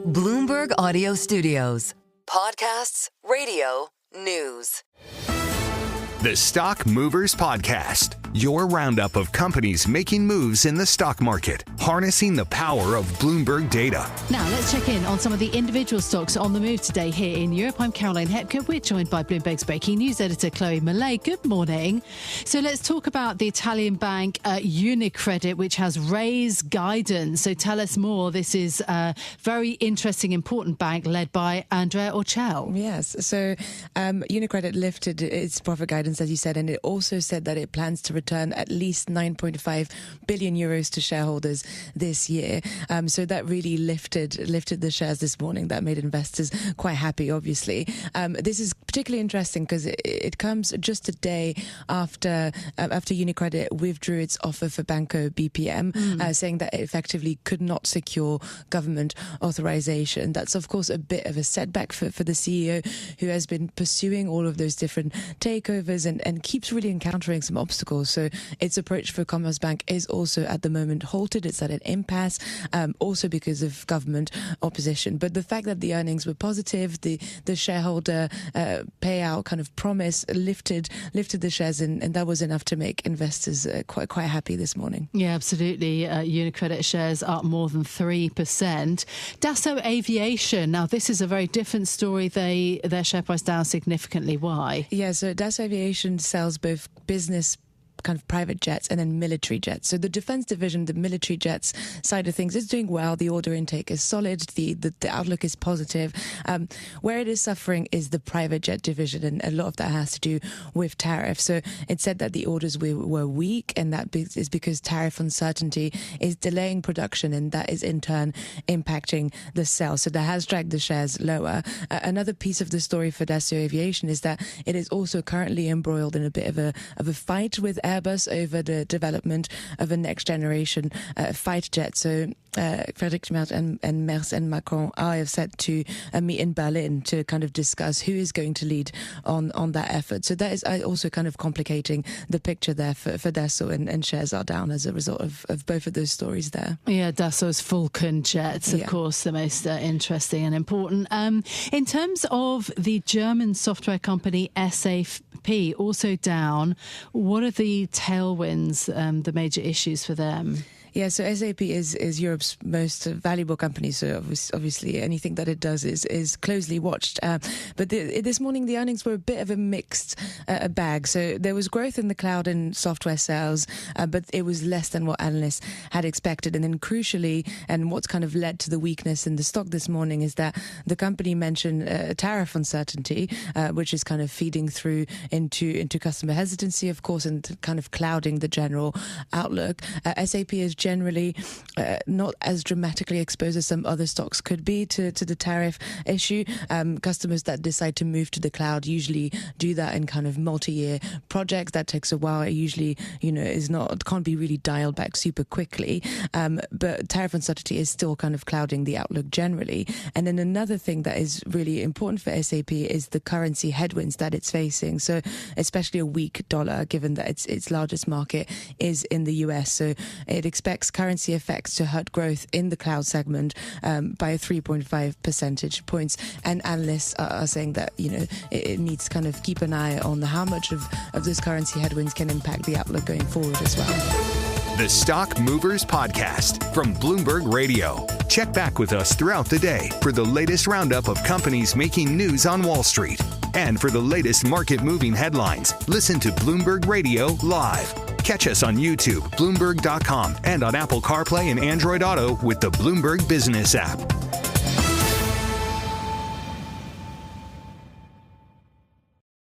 Bloomberg Audio Studios. Podcasts, radio, news. The Stock Movers Podcast, your roundup of companies making moves in the stock market, harnessing the power of Bloomberg data. Now, let's check in on some of the individual stocks on the move today here in Europe. I'm Caroline Hepker. We're joined by Bloomberg's breaking news editor, Chloe Millay. Good morning. So let's talk about the Italian bank UniCredit, which has raised guidance. So tell us more. This is a very interesting, important bank led by Andrea Orcel. Yes. So UniCredit lifted its profit guidance, as you said, and it also said that it plans to return at least 9.5 billion euros to shareholders this year. So that really lifted the shares this morning. That made investors quite happy, obviously. This is particularly interesting because it comes just a day after UniCredit withdrew its offer for Banco BPM, saying that it effectively could not secure government authorization. That's, of course, a bit of a setback for the CEO, who has been pursuing all of those different takeovers and keeps really encountering some obstacles. So its approach for Commerzbank is also at the moment halted. It's at an impasse, also because of government opposition. But the fact that the earnings were positive, the shareholder payout kind of promise lifted the shares, and that was enough to make investors quite happy this morning. Yeah, absolutely. UniCredit shares up more than 3%. Dassault Aviation. Now, this is a very different story. Their share price down significantly. Why? Yeah, so Dassault Aviation sells both business kind of private jets and then military jets. So the defense division, the military jets side of things, is doing well. The order intake is solid. The outlook is positive. Where it is suffering is the private jet division, and a lot of that has to do with tariffs. So it said that the orders were weak, and that is because tariff uncertainty is delaying production, and that is in turn impacting the sales. So that has dragged the shares lower. Another piece of the story for Dassault Aviation is that it is also currently embroiled in a bit of a fight with Airbus over the development of a next generation fighter jet. So Friedrich Merz and Merz and Macron are set to meet in Berlin to kind of discuss who is going to lead on that effort. So that is also kind of complicating the picture there for Dassault, and shares are down as a result of both of those stories there. Yeah, Dassault's Falcon jets, of course, the most interesting and important. In terms of the German software company SAP, also down, what are the tailwinds, the major issues for them? Yeah, so SAP is Europe's most valuable company, so obviously anything that it does is closely watched. But this morning, the earnings were a bit of a mixed bag. So there was growth in the cloud and software sales, but it was less than what analysts had expected. And then crucially, and what's kind of led to the weakness in the stock this morning, is that the company mentioned tariff uncertainty, which is kind of feeding through into customer hesitancy, of course, and kind of clouding the general outlook. SAP is generally not as dramatically exposed as some other stocks could be to the tariff issue. Customers that decide to move to the cloud usually do that in kind of multi-year projects. That takes a while. It usually, can't be really dialed back super quickly. But tariff uncertainty is still kind of clouding the outlook generally. And then another thing that is really important for SAP is the currency headwinds that it's facing. So especially a weak dollar, given that its largest market is in the US. So it expects currency effects to hurt growth in the cloud segment by 3.5 percentage points. And analysts are saying that, it needs to kind of keep an eye on how much of those currency headwinds can impact the outlook going forward as well. The Stock Movers Podcast from Bloomberg Radio. Check back with us throughout the day for the latest roundup of companies making news on Wall Street. And for the latest market-moving headlines, listen to Bloomberg Radio live. Catch us on YouTube, Bloomberg.com, and on Apple CarPlay and Android Auto with the Bloomberg Business app.